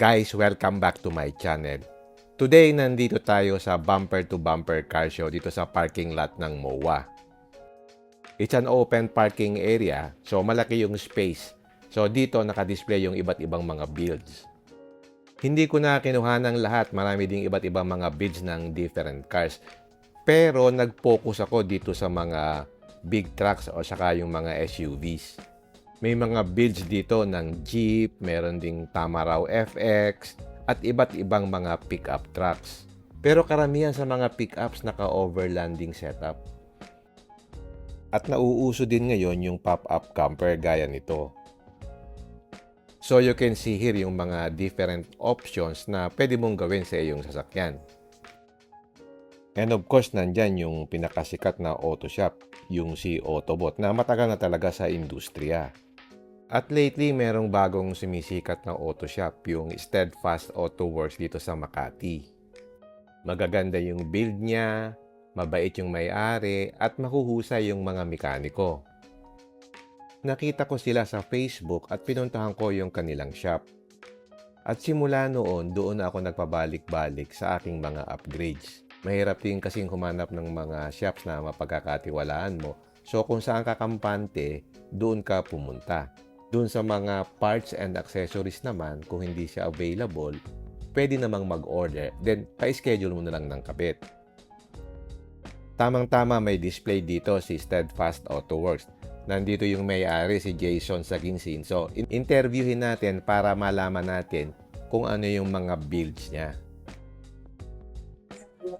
Guys, welcome back to my channel. Today, nandito tayo sa Bumper to Bumper Car Show dito sa parking lot ng MOA. It's an open parking area, so malaki yung space. So dito nakadisplay yung iba't ibang mga builds. Hindi ko na kinuha ng lahat, marami ding iba't ibang mga builds ng different cars. Pero nag-focus ako dito sa mga big trucks o saka yung mga SUVs. May mga builds dito ng Jeep, meron ding Tamaraw FX, at iba't ibang mga pickup trucks. Pero karamihan sa mga pickups naka-overlanding setup. At nauuso din ngayon yung pop-up camper gaya nito. So you can see here yung mga different options na pwede mong gawin sa iyong sasakyan. And of course, nandyan yung pinakasikat na auto shop, yung si Autobot, na matagal na talaga sa industriya. At lately, merong bagong sumisikat na auto shop, yung Steadfast Auto Works dito sa Makati. Magaganda yung build niya, mabait yung may-ari, at mahuhusay yung mga mekaniko. Nakita ko sila sa Facebook at pinuntahan ko yung kanilang shop. At simula noon, doon ako nagpabalik-balik sa aking mga upgrades. Mahirap din kasing humanap ng mga shops na mapagkakatiwalaan mo. So kung saan ka kampante, doon ka pumunta. Doon sa mga parts and accessories naman, kung hindi siya available, pwede namang mag-order. Then, pa-schedule mo na lang ng kabit. Tamang-tama may display dito si Steadfast Auto Works. Nandito yung may-ari si Jason Saginsin. So, interviewin natin para malaman natin kung ano yung mga builds niya.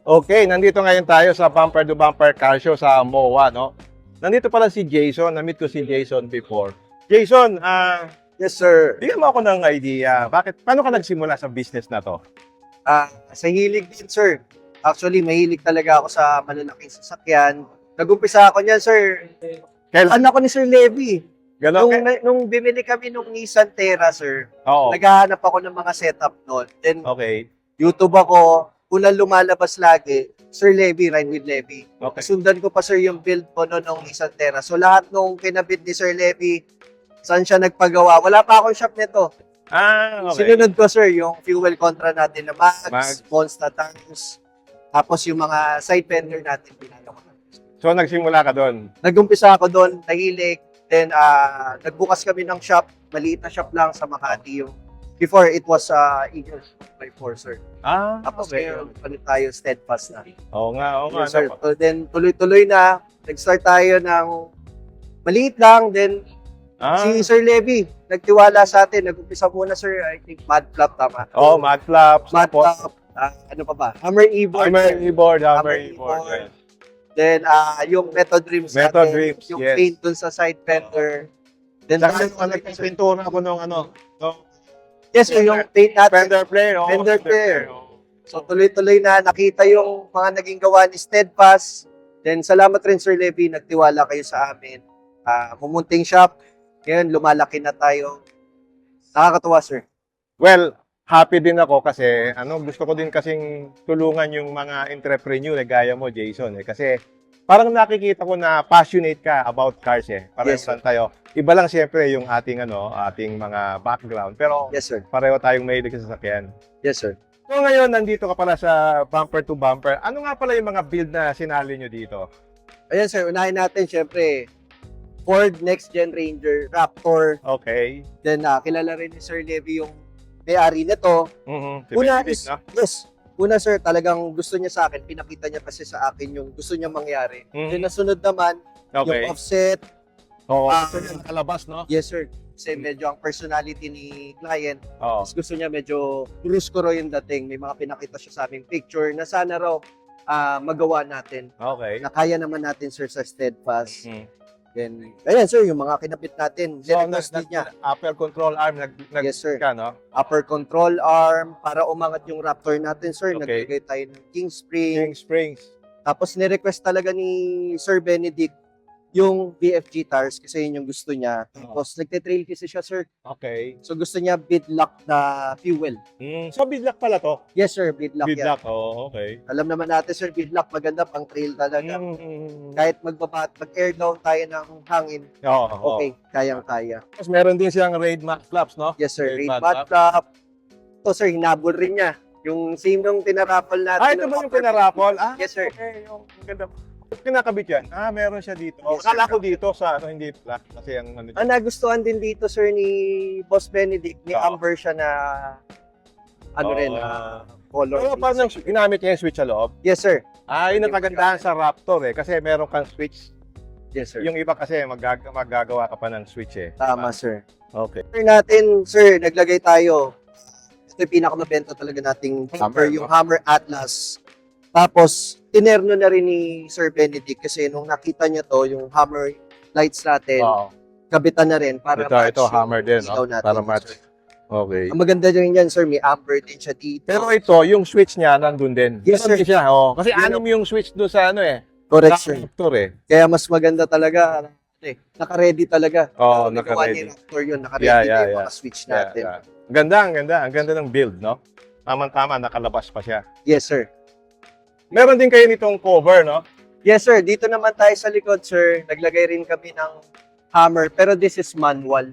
Okay, nandito ngayon tayo sa Bumper to Bumper Car Show sa MOA, no? Nandito pala si Jason. Na-meet ko si Jason before. Jason, Yes, sir. bigyan mo ako ng idea. Paano ka nagsimula sa business na to? Sa hilig din, sir. Actually, mahilig talaga ako sa malalaking sasakyan. Nag-umpisa ako niyan, sir. Kailan? Anak ko ni Sir Levy. Ganon? Nung bimili kami nung Nissan Terra, sir, Oo. naghahanap ako ng mga setup noon. Then, Okay. YouTube ako, unang lumalabas lagi, Sir Levy, Ride with Levy. Okay. Sundan ko pa, sir, yung build ko noon ng Nissan Terra. So, lahat nung kinabit ni Sir Levy, saan siya nagpagawa? Wala pa akong shop nito. Okay. Sinunod ko, sir, yung fuel contra natin na Mags. Mags, Monster Tanks, tapos yung mga side fender natin, pinalo ko. So, nagsimula ka doon. Nag-umpisa ako doon, nahilig. Then, nagbukas kami ng shop, maliit na shop lang sa Makati. Yung, before, it was Eagles by 4, sir. Tapos ngayon, palit tayo Steadfast na. Oo nga. Yes, sir. So, then, tuloy-tuloy na, nag-start tayo ng maliit lang, then si Sir Levy, nagtiwala sa atin. Nag-umpisa muna, sir, I think, Mad Flap, tama? Mud flaps. Mad Flap, ano pa ba? Hammer E-board. Hammer e-board. E-board. Then, yung Method Dreams. Method natin, Dreams, yung yes. paint dun sa side fender. Then, Nagpintura ako nung yes, sir, yung paint natin. fender flare. Fender flare. So, tuloy-tuloy na nakita yung mga naging gawa ni Steadfast. Then, salamat rin, Sir Levy, nagtiwala kayo sa amin. Mumunting shop. Ngayon, lumalaki na tayo. Nakakatuwa, sir. Well, happy din ako kasi gusto ko din kasing tulungan yung mga entrepreneur gaya mo, Jason. Kasi parang nakikita ko na passionate ka about cars Pareho Yes, sir. lang tayo. Iba lang siyempre yung ating ating mga background. Pero Yes, sir. pareho tayong mahilig sa sasakyan. Yes, sir. So ngayon, nandito ka pala sa Bumper to Bumper. Ano nga pala yung mga build na sinali nyo dito? Ayan, sir. Unahin natin, syempre, Ford Next Gen Ranger, Raptor. Okay. Then, kilala rin ni Sir Levy yung may-ari nito. Una is, yes. Una, sir, talagang gusto niya sa akin. Pinakita niya kasi sa akin yung gusto niya mangyari. Then, nasunod naman, Okay. yung offset. Oo. Ah, Nakalabas, no? Yes, sir. Kasi medyo ang personality ni client, Oo. mas gusto niya medyo bruskuro yung dating. May mga pinakita siya sa aming picture na sana raw magawa natin. Okay. Na kaya naman natin, sir, sa Steadfast. Mm. Then, ayan, sir, yung mga kinapit natin. So, Request din niya. upper control arm, Yes, sir. ka, no? Upper control arm, para umangat yung Raptor natin, sir. Okay. Nagbigay tayo ng King Spring. King Springs. Tapos, nirequest talaga ni Sir Benedict yung BFG tires kasi yun yung gusto niya. Tapos, nagte-trail kasi siya, sir. Okay. So, gusto niya bidlock na fuel. So, bidlock pala to? Yes, sir, bidlock yan. Bidlock, okay. Alam naman natin, sir, bidlock maganda pang trail talaga. Mm. Kahit mag-air down tayo ng hangin, Oo. okay, kayang-kaya. Tapos meron din siyang raid mat flaps, no? Yes, sir, Raid raid mat mat flap. to sir, hinabol rin niya. Yung same nung tinarapol natin. Ito ba yung pinarapol? Yes, sir. Okay, yung ganda. Kinakabit yan? Meron siya dito. Yes, sir. Akala ko dito sa, hindi pala. Kasi ang ano. Ang nagustuhan din dito sir ni Boss Benedict, may Oo. amber siya na rin, color. Pero parang ginamit niya yung switch sa loob. Yes, sir. Yun ang kagandahan sa Raptor Kasi meron kang switch. Yes, sir. Yung iba kasi maggagawa ka pa ng switch Tama, Diba? sir. Okay. Sir natin, sir, naglagay tayo. Ito yung pinakamabenta talaga nating hammer, yung Hammer Atlas. Tapos, tinerno na rin ni Sir Benedict kasi nung nakita niya to, yung hammer lights natin, kabitan na rin para match Ito yung hammer din, ilaw natin, Para match. sir. Okay. Ang maganda din yan, sir, may amber din siya dito. Pero ito, yung switch niya nandun din. Yes, Meron sir. din siya. Kasi Yun anim yung switch doon sa Correct, sa sir. Raptor Kaya mas maganda talaga, naka-ready talaga. Oo, Nagawa naka-ready. ni Raptor yun, naka-ready Yeah, na yeah, yung yeah. mga switch natin. Ang ganda, ang ganda. Ang ganda ng build, no? Tama-tama, nakalabas pa siya. Yes, sir. Meron din kayo nitong cover, no? Yes, sir. Dito naman tayo sa likod, sir. Naglagay rin kami ng hammer, pero this is manual.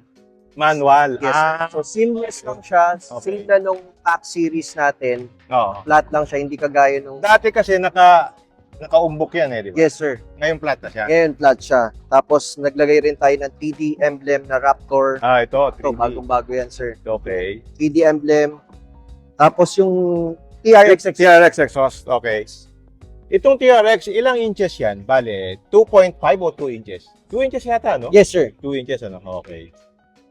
Manual. Yes, sir. So, seamless lang siya. Okay. Same na nung pack series natin. Oo. Flat lang siya, hindi kagaya nung... Dati kasi nakaumbok yan di ba? Yes, sir. Ngayon flat na siya. Ngayon, flat siya. Tapos, naglagay rin tayo ng 3D emblem na Raptor. Ito, 3D. Ito, bagong-bago yan, sir. Okay. 3D emblem. Tapos, yung TRX TRX exhaust, okay. Itong TRX, ilang inches yan? Bale, 2.5 o 2 inches? 2 inches yata, no? Yes, sir. 2 inches, ano? Okay.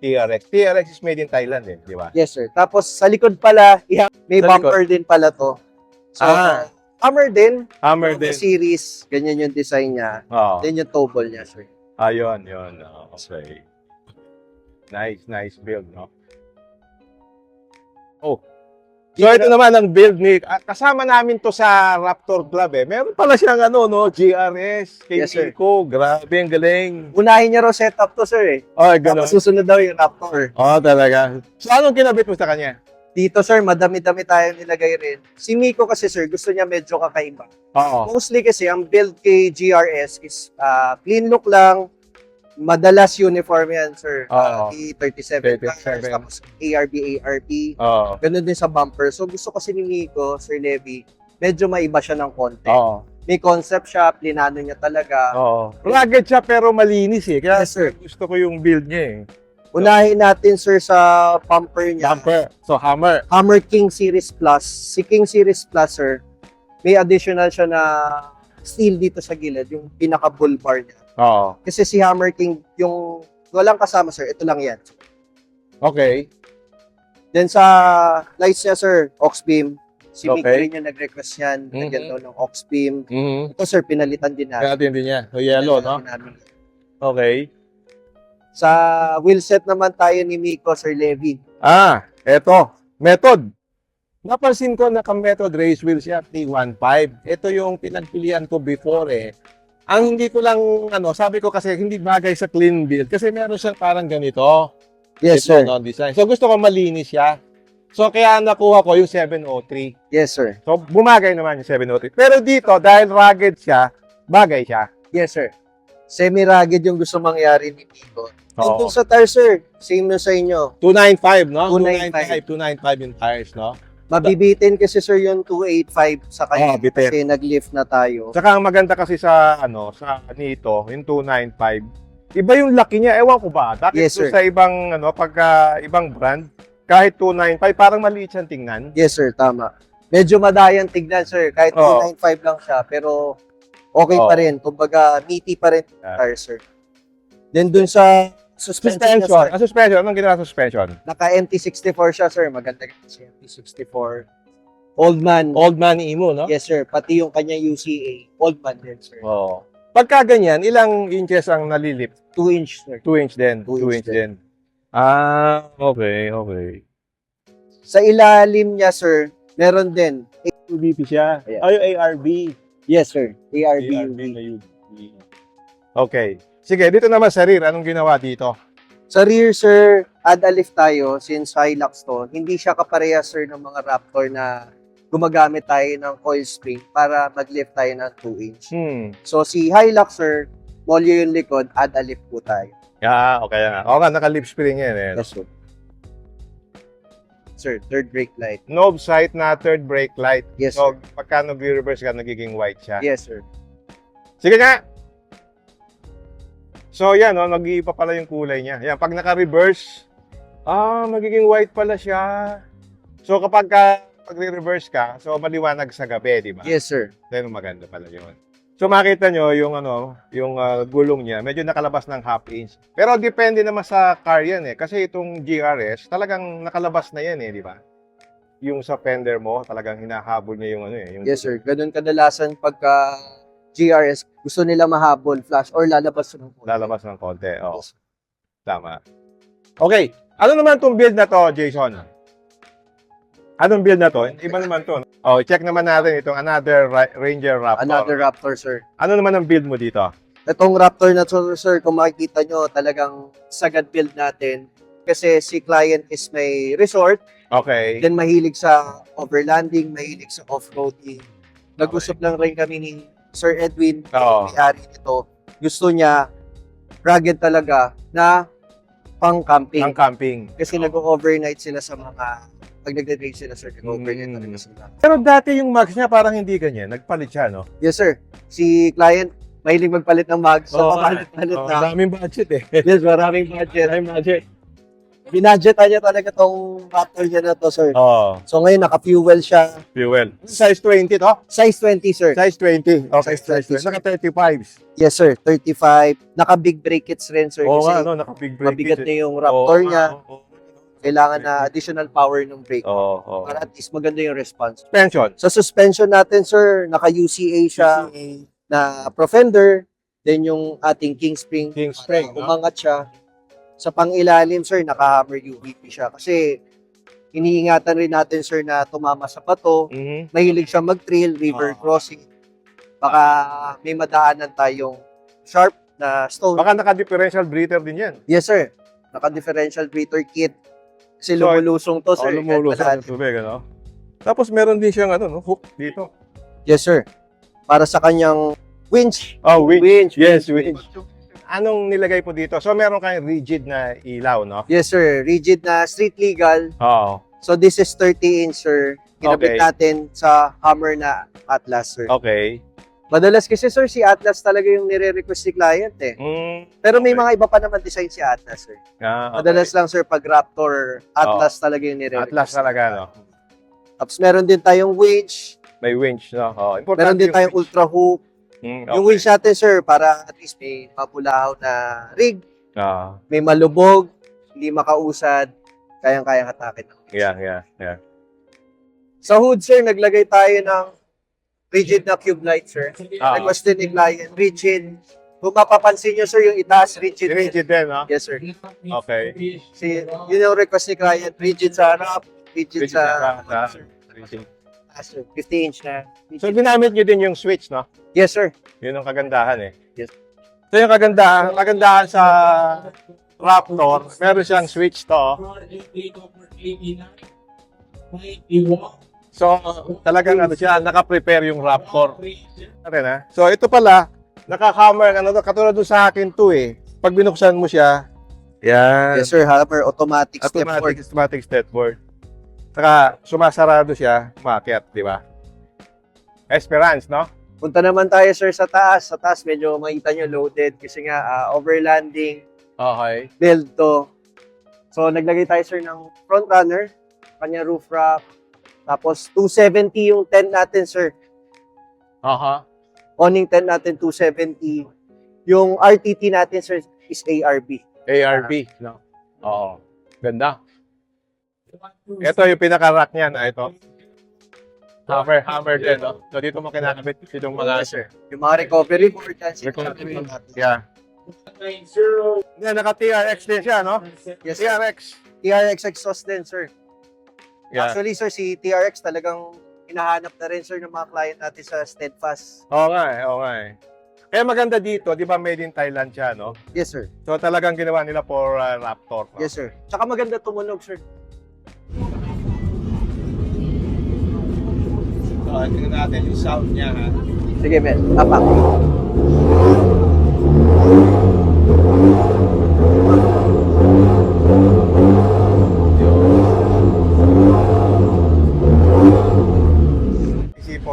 TRX is made in Thailand, di ba? Yes, sir. Tapos, sa likod pala, may Sa bumper din pala to. So, hammer din. Hammer Yung din. series, ganyan yung design niya. Oo. Then yung toe ball niya, sir. Ayun. Okay. Nice build, no? Oh. So, ito naman ang build ni... Kasama namin to sa Raptor Club, Meron pala siyang GRS. Kay Yes, sir. Nico. Grabe, ang galing. Unahin niya raw setup to, sir, Gano'n. Tapos susunod daw yung Raptor. Talaga. So, anong kinabit mo sa kanya? Dito, sir, madami-dami tayo nilagay rin. Si Miko kasi, sir, gusto niya medyo kakaiba. Oo. Mostly kasi, ang build kay GRS is clean look lang. Madalas uniform yan, sir. Oo. E37 37. tapos ARB, ARP. Oo. Ganun din sa bumper. So, gusto kasi ni Miko, Sir Levy, medyo maiba siya ng konti. Oo. May concept siya, plinano niya talaga. Oo. Rugged siya pero malinis Kaya Yes, sir. gusto ko yung build niya Unahin natin, sir, sa bumper niya. Bumper. So, hammer. Hammer King Series Plus. Si King Series Plus, sir, may additional siya na steel dito sa gilid, yung pinaka-bull bar niya. Oo. Kasi si Hammer King, yung walang kasama, sir, ito lang yan. Okay. Then sa lights niya, sir, aux beam. Si Mick Okay. rin yung nag-request yan. Mhm. Nagyan daw ng aux beam. Mm-hmm. Ito, sir, pinalitan din natin. Kaya din niya. So, yellow, no? Namin. Okay. Sa wheelset naman tayo ni Miko, Sir Levy. Eto. Method. Napansin ko naka-method race wheel siya, T15. Ito yung pinagpilian ko before Ang hindi ko lang, sabi ko kasi hindi bagay sa clean build. Kasi meron siya parang ganito. Yes, Ito, sir. no, design. So, gusto ko malinis siya. So, kaya nakuha ko yung 703. Yes, sir. So, bumagay naman yung 703. Pero dito, dahil rugged siya, bagay siya. Yes, sir. Semi-rugged yung gusto mangyari ni Miko. And Oo. dun sa tires, sir, same na sa inyo. 295, no? 295. 295 yung tires, no? Mabibitin kasi, sir, yung 285 sa kanya. bitin. Kasi nag-lift na tayo. Saka ang maganda kasi sa nito, yung 295, iba yung laki niya, ewan ko ba? Bakit Yes, sir. sa ibang ibang brand, kahit 295 parang maliit siyang tingnan. Yes, sir, tama. Medyo madayan tignan, sir. Kahit Oo. 295 lang siya, pero okay pa Oo. rin. Kumbaga, meaty pa rin yung Yeah. tires, sir. Then dun sa suspension niya, Suspension. sir, Suspension. Anong ginawa sa suspension? naka MT64 siya, sir. Maganda kasi MT64. Old man. Old man Imo, no? Yes, sir. Pati yung kanyang UCA. Old man din, sir. Oo. Pagka ganyan, ilang inches ang nalilip? 2 inch, sir. 2 inch din. 2 2 inch inch din. Okay. Sa ilalim niya, sir, meron din. UBP siya. Ayan. Ay, yung ARB. Yes, sir. ARB. ARB na UBP. Okay. Sige, dito naman sa rear, anong ginawa dito? Sa rear, sir, add a lift tayo since Hilux to. Hindi siya kapareha, sir, ng mga Raptor na gumagamit tayo ng coil spring para mag-lift tayo ng 2 inch. So, si Hilux, sir, molyo yung likod, add a lift po tayo. Okay nga. Oo nga, naka-lip spring yan. Yes, sir. sir. Third brake light. Knob sight na third brake light. Yes, So, sir. pagka nag-reverse ka, nagiging white siya. Yes, sir. Sige nga! So, yan, no, nag-iiba pala yung kulay niya. Yan, pag naka-reverse, magiging white pala siya. So, kapag pag-reverse ka, so maliwanag sa gabi, di ba? Yes, sir. Then, maganda pala yun. So, makita nyo yung, gulong niya, medyo nakalabas ng half inch. Pero, depende naman sa car yan eh. Kasi itong GRS, talagang nakalabas na yan eh, di ba? Yung sa fender mo, talagang hinahabol niya yung yung Yes, sir. Ganun kadalasan pagka GRS, gusto nila mahabol, flash, or lalabas ng kulay. lalabas ng konti. Oo, Yes. tama. Okay, ano naman tong build na to, Jason? Anong build na to? Iba naman to. Oh, check naman natin itong another Ranger Raptor. Another Raptor, sir. Ano naman ang build mo dito? Itong Raptor na to, sir, kung makikita nyo, talagang sagad build natin. Kasi si client is may resort, Okay. then mahilig sa overlanding, mahilig sa off-roading. Nag-usap lang rin kami ni Sir Edwin, Oo. may-ari nito. Gusto niya, rugged talaga, na pang-camping. Ang camping. Kasi nag-overnight sila sa mga, pag nagde-drive sila, sir, nag-overnight Mm. talaga sila. Pero dati yung mags niya parang hindi ganyan. Nagpalit siya, no? Yes, sir. Si client, mahilig magpalit ng mag, so Oo, papalit-palit Oh, na. daming budget eh. Yes, maraming budget. Daming budget. Binadgetan niya talaga tong Raptor niya na to, sir. Oh, So ngayon, naka-fuel siya. fuel. Size 20 to? Size 20, sir. Size 20. Okay, Size 20. Naka 35s. Yes, sir. 35. Naka-big brackets rin, sir. Oo kasi nga, no? Naka-big brake. mabigat na yung Raptor niya. Kailangan na additional power ng brake. Oo, oo. Para at least maganda yung response. Suspension. Sa suspension natin, sir, naka-UCA siya na Profender. Then yung ating King Spring. King Spring, no? Umangat siya. Sa pang-ilalim, sir, naka-hammer UVP siya. Kasi iniingatan rin natin, sir, na tumama sa bato. Mhm. Mahilig siya mag-trail, river Oo. crossing. Baka may madaanan tayong sharp na stone. Baka naka-differential breather din yan. Yes, sir. Naka-differential breather kit. Kasi So, lumulusong to, sir. lumulusok Kahit ng tubig, ano? Tapos meron din siyang hook dito. yes, sir. Para sa kanyang winch. Oh, Winch. Yes, winch. Anong nilagay po dito? So meron kayong rigid na ilaw, no? Yes, sir. Rigid na street legal. Oo. So, this is 30-inch, sir. Kinabit Okay. natin sa hammer na Atlas, sir. Okay. Madalas kasi, sir, si Atlas talaga yung nire-request ni client, eh. Pero may Okay. mga iba pa naman design si Atlas, sir. Okay. Madalas lang, sir, pag Raptor, Atlas talaga yung nire-request. Atlas talaga, no? Tapos meron din tayong winch. May winch, no? Oh, importante Meron din yung tayong winch. ultra hook. Okay. Yung winch natin, sir, para at least may mapulahaw na rig, Ah, may malubog, hindi makausad, kayang-kayang hatakin. yeah. Sa hood, sir, naglagay tayo ng rigid na cube light, sir. Ah. Request din ni client, rigid. Kung mapapansin nyo, sir, yung itaas, rigid. din. Rigid din, no? Yes, sir. Okay. Si, yun yung request ni client, rigid sa harap, rigid Rigid sa... rigid. taas, sir. 50-inch na. So ginamit nyo din yung switch, no? Yes, sir. Yun ang kagandahan, eh. Yes. So yung kagandahan sa Raptor, meron siyang switch to. Oh. So, talagang siya, naka-prepare yung Raptor. Natin, ha? So, ito pala, naka-hammer, katulad dun sa akin to, eh. Pag binuksan mo siya, yan. Yes, sir. Hammer, automatic step forward. Automatic step forward. Saka, sumasarado siya, umakyat, di ba? Esperance, no? Punta naman tayo, sir, sa taas. Sa taas, medyo makita nyo loaded kasi nga, overlanding, Okay. build to. So, naglagay tayo, sir, ng front runner, kanya roof rack. Tapos, 270 yung tent natin, sir. Aha. Awning tent natin, 270. Yung RTT natin, sir, is ARB. ARB, no? Oo. Ganda. Ito yung pinaka-rack niyan, ito. Hammer din, no? So, dito mo kinakabit itong mga, sir. Yung mga recovery board yan, sir. Recovery. Yeah. Yan, naka-TRX din siya, no? Yes, sir. TRX. TRX exhaust din, sir. Yeah. Actually, sir, si TRX talagang hinahanap na rin, sir, ng mga client natin sa Steadfast. Oo nga, oo nga. Kaya maganda dito, di ba made in Thailand siya, no? Yes, sir. So, talagang ginawa nila for Raptor. No? Yes, sir. Tsaka maganda tumunog, sir. So, tingnan natin yung sound niya, ha? Sige, Ben. Tapak.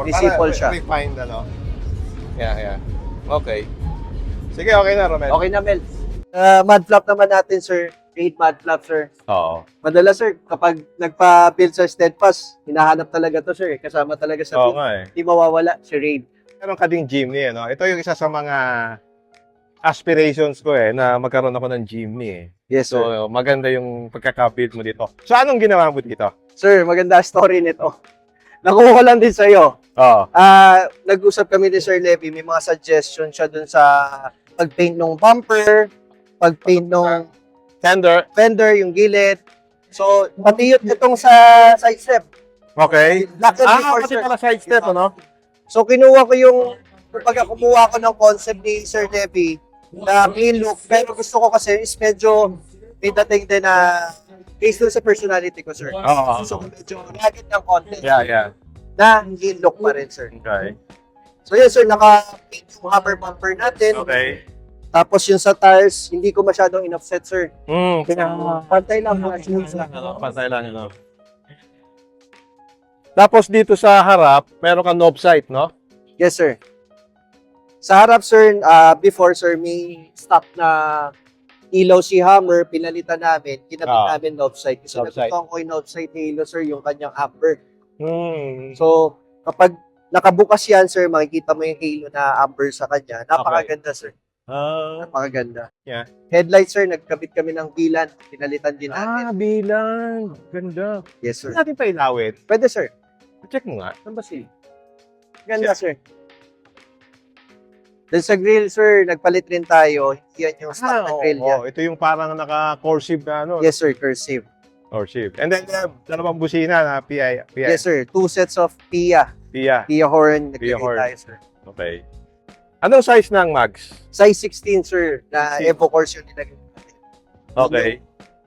Disciple para siya. refined, ano? Yeah. Okay. Sige, okay na, Romel. Okay na, Mel. Mud flap naman natin, sir. Grade mud flap, sir. Oo. Madalas, sir, kapag nagpa-build sa steadfast, hinahanap talaga to, sir. Kasama talaga sa Oo build. nga eh. Hindi mawawala si Raid. Meron ka ding jeepney, no? Ito yung isa sa mga aspirations ko na magkaroon ako ng jeepney eh. Yes, sir. So, maganda yung pagkaka-build mo dito. So, anong ginawa mo dito? Sir, maganda story nito. Nakuha ko lang din sa'yo. Oo. Nag-usap kami ni Sir Levy, may mga suggestion siya dun sa pag-paint ng bumper, pag-paint ng fender, yung gilid. So, pati yun itong sa side step. Okay. Black and before, pati sir. pala side step, ano? So, kinuha ko yung, kapag kumuha ko ng concept ni Sir Levy, na clean look, pero gusto ko kasi is medyo may dating din na based dun sa personality ko, sir. Oo. So, medyo rugged ng content. Yeah. Na clean look pa rin, sir. Okay. So, yun, sir, naka-paint yung hammer bumper natin. Okay. Tapos yung sa tires, hindi ko masyadong in-offset, sir. Pantay lang. Pantay lang, no? Tapos dito sa harap, meron kang knob sight, no? Yes, sir. Sa harap, sir, before, sir, may stock na ilaw si Hammer, pinalitan namin, kinabit namin knob sight. Kasi Knob sight. nagustuhan ko yung knob sight ni Hilo, sir, yung kanyang amber. Hmm. So, kapag nakabukas yan, sir, makikita mo yung halo na amber sa kanya. Napakaganda, sir. Napakaganda. Yeah. Headlight, sir, nagkabit kami ng bilan. Pinalitan din namin. Bilang. Ganda. Yes, sir. Saan natin pa ilawin? Pwede, sir. Check mo nga. Saan ba si? Ganda, sir. Then sa grill, sir, nagpalit rin tayo. Yan yung stock na grill niya. Ito yung parang naka-cursive na ano. Yes, sir, cursive. Cursive. And then, dalawang busina na PI. Yes, sir. 2 sets of PIA. PIA. PIA horn. PIA Naglagay horn. tayo, sir. Okay. Anong size ng mags? Size 16, sir, na 16. Evo Course yung nilagay natin. Okay.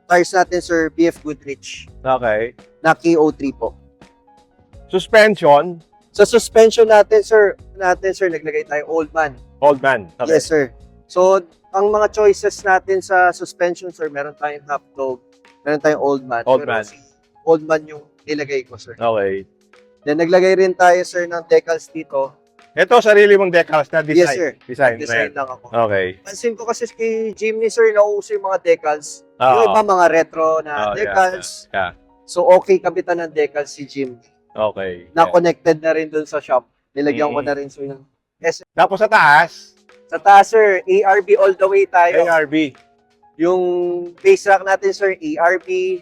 Tires natin, sir, BF Goodrich. Okay. Na KO3 po. Suspension, Sa suspension natin, sir, naglagay tayo Old Man. old man. Okay. Yes, sir. So, ang mga choices natin sa suspension, sir, meron tayong Half Dog, meron tayong Old Man. Old Pero Man. si Old Man yung nilagay ko, sir. Okay. Then, naglagay rin tayo, sir, ng decals dito. Ito, sarili mong decals na design. Yes, sir. Design. Design lang ako. Okay. Pansin ko kasi kay Jimny, sir, nauuso yung mga decals. Oo. Yung iba mga retro na Oh, yeah, decals. yeah. So, okay kabitan ng decals si Jimny. Okay. Na connected na rin dun sa shop. Nilagyan ko na rin, sir, ng Tapos sa taas, sa taas, sir, ARB all the way tayo. ARB. Yung base rack natin, sir, ARB.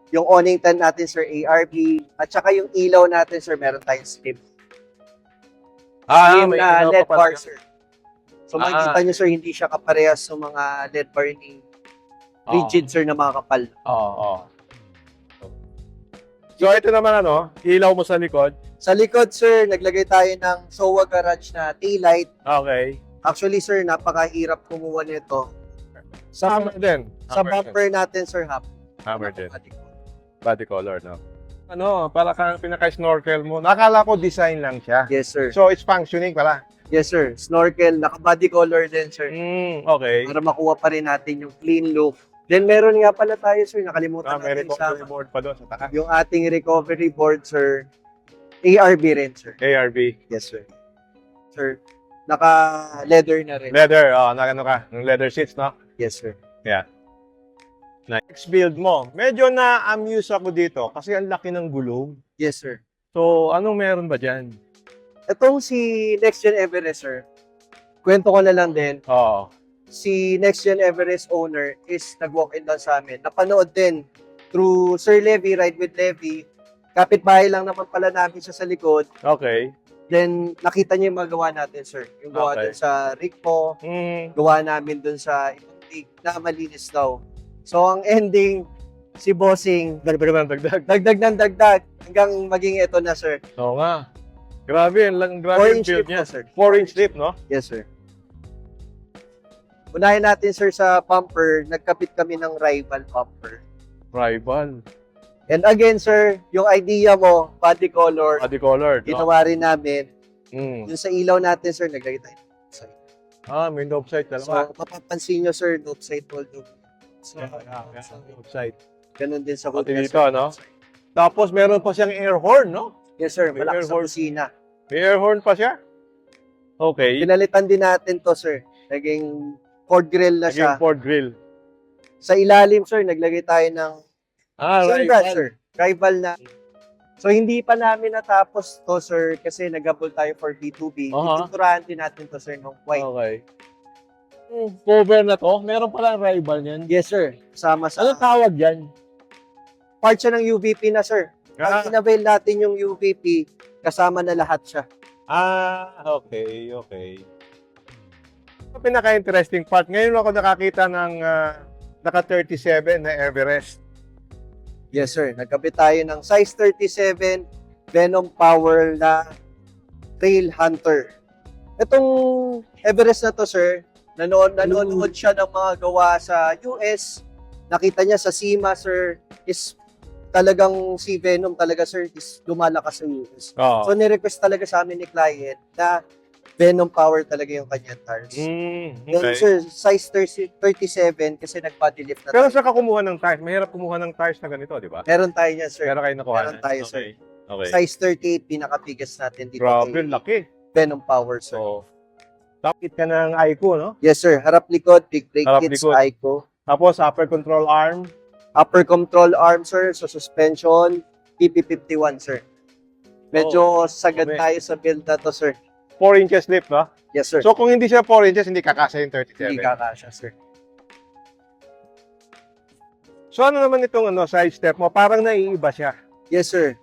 Yung awning tent natin, sir, ARB. At saka yung ilaw natin, sir, meron tayong slim. Slim may na ilaw LED pa pala. bar, sir. So, makikita nyo, sir, hindi siya kaparehas sa mga LED bar ni rigid, sir, na mga kapal. Oo. So, ito naman ilaw mo sa likod. Sa likod, sir, naglagay tayo ng SOA Garage na taillight. Okay. Actually, sir, napakahirap kumuha nito. Hammer din. Sa bumper natin, sir, Hammer din. Body color, no? Para kang pinaka-snorkel mo. Nakala ko design lang siya. Yes, sir. So, it's functioning pala. Yes, sir. Snorkel, naka-body color din, sir. Okay. Para makuha pa rin natin yung clean look. Then, meron nga pala tayo, sir. Nakalimutan May natin sa recovery board pa doon sa taas. yung ating recovery board, sir. ARB rin, sir. ARB. Yes, sir. Sir, naka-leather na rin. Leather. Ng leather seats, no? Yes, sir. Next build mo. Medyo na-amuse ako dito kasi ang laki ng gulong. Yes, sir. So, anong meron ba dyan? Itong si Next Gen Everest, sir. Kwento ko na lang din. Oo. Si Next Gen Everest owner is nag-walk-in lang sa amin. Napanood din through Sir Levy, Ride with Levy. Kapitbahay lang naman pala namin siya sa likod. Okay. Then, nakita niya yung mga gawa natin, sir. Yung gawa Okay. dun sa Rico, gawa namin dun sa ibang league na malinis daw. So, ang ending, si Bossing, Dagdag ng dagdag. dagdag ng dagdag hanggang maging ito na, sir. Oo nga. Grabe, grabe 4 yung inch build lip niya. po, sir. 4-inch lip, no? Yes, sir. Unahin natin, sir, sa pumper. Nagkapit kami ng rival pumper. Rival. And again, sir, yung idea mo, body color, Body color, no? ginawa rin namin. Mm. Yung sa ilaw natin, sir, naglagay tayo. May knob sight So, dalawa. mapapansin nyo, sir, noob side wall noob. So, Knob sight. ganun din sa Pati hood. dito, no? Tapos meron pa siyang air horn, no? Yes, sir. May Malakas air sa horn. kusina. May air horn pa siya? Okay. Pinalitan din natin to, sir. Naging Ford grill na siya. Naging Ford grill. Sa ilalim, sir, naglagay tayo ng same brand, Rival. sir. Rival na. So, hindi pa namin natapos to, sir, kasi nag-abol tayo for B2B. Ituturahan din natin to, sir, ng white. Okay. Cover na to? Meron palang rival niyan. Yes, sir. Kasama sa... Ano tawag yan? Part siya ng UVP na, sir. Pag in-avail natin yung UVP, kasama na lahat siya. Okay. Ang pinaka-interesting part, ngayon ako nakakita ng naka-37 na Everest. Yes, sir. Nagkabit tayo ng size 37 Venom Power na Trail Hunter. Itong Everest na to, sir, nanonood siya ng mga gawa sa US. Nakita niya sa SEMA, sir, is talagang si Venom talaga, sir, is lumalakas sa US. So, nirequest talaga sa amin ni client na Venom Power talaga yung kanyang tires. Then, sir, size 37 kasi nag-body lift na Pero tayo. sa kumuha ng tires, mahirap kumuha ng tires na ganito, di ba? Meron tayo niyan, sir. Meron kayo nakuha Meron tayo, sir. Okay. Size 38, pinakabigas natin dito. Grabe, kay laki. Venom Power, sir. So, tapit ka ng ICO, no? Yes, sir. Harap likod, big brake Harap kits, likod. ICO. Tapos, upper control arm. Upper control arm, sir. So, suspension, PP51, sir. Medyo sagad okay. tayo sa build na to, sir. 4 inches lift, no? Yes, sir. So, kung hindi siya 4 inches, hindi kakasa yung 37. Hindi kakasya, sir. So, ano naman itong side step mo? Parang naiiba siya. Yes, sir.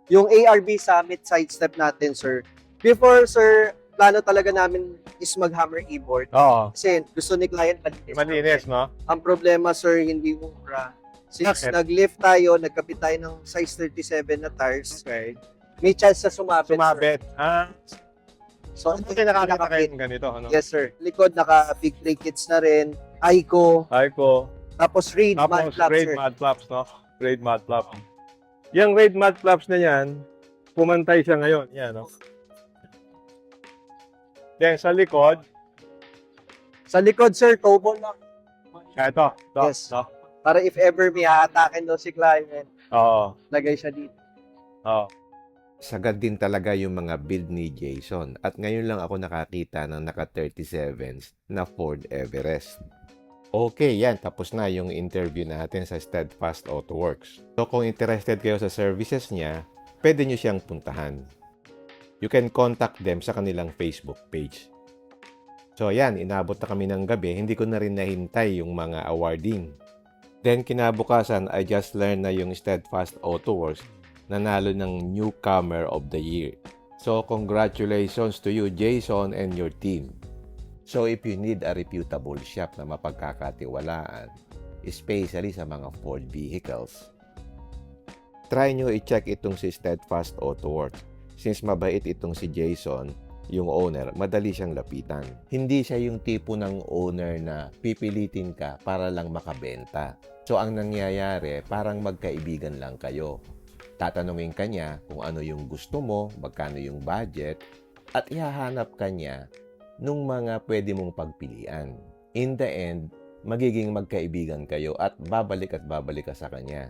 Yung ARB Summit side step natin, sir. Before, sir, plano talaga namin is mag-hammer e-board. Oo. Kasi gusto ni client malinis. Malinis, no? Ang problema, sir, hindi mura. Since Bakit? nag-lift tayo, nagkapit tayo ng size 37 na tires, Okay. may chance na sumabit, Sumabit. So, Okay, nakakita kayo ng ganito, ano? Yes, sir. Likod, naka-big brake kits na rin. ICO. ICO. Tapos Raid Mud Tapos, Flap, raid sir. mud flaps, no? Raid mud flap. Yung raid mud flaps na yan, pumantay siya ngayon. Yan, no? Then, sa likod, Sa likod, sir, Tobo lang. ito. Yes. No? Para if ever may haatakin daw si client, Oo. lagay siya dito. Oo. Sagad din talaga yung mga build ni Jason at ngayon lang ako nakakita ng naka-37s na Ford Everest. Okay, yan. Tapos na yung interview natin sa Steadfast Autoworks. So kung interested kayo sa services niya, pwede nyo siyang puntahan. You can contact them sa kanilang Facebook page. So yan, inabot na kami ng gabi. Hindi ko na rin nahintay yung mga awarding. Then kinabukasan, I just learned na yung Steadfast Autoworks nanalo ng Newcomer of the Year. So, congratulations to you, Jason, and your team. So, if you need a reputable shop na mapagkakatiwalaan, especially sa mga Ford vehicles, try nyo i-check itong si Steadfast Autoworks. Since mabait itong si Jason, yung owner, madali siyang lapitan. Hindi siya yung tipo ng owner na pipilitin ka para lang makabenta. So, ang nangyayari, parang magkaibigan lang kayo. Tatanungin ka niya kung ano yung gusto mo, magkano yung budget, at ihahanap ka niya nung mga pwede mong pagpilian. In the end, magiging magkaibigan kayo at babalik ka sa kanya.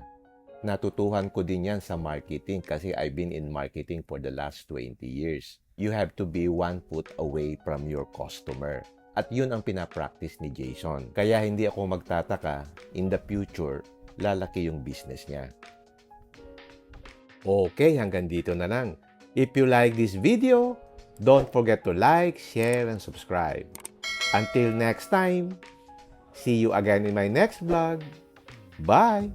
Natutuhan ko din yan sa marketing kasi I've been in marketing for the last 20 years. You have to be 1 foot away from your customer. At yun ang pinapractice ni Jason. Kaya hindi ako magtataka, in the future, lalaki yung business niya. Okay, hanggang dito na lang. If you like this video, don't forget to like, share, and subscribe. Until next time, see you again in my next vlog. Bye!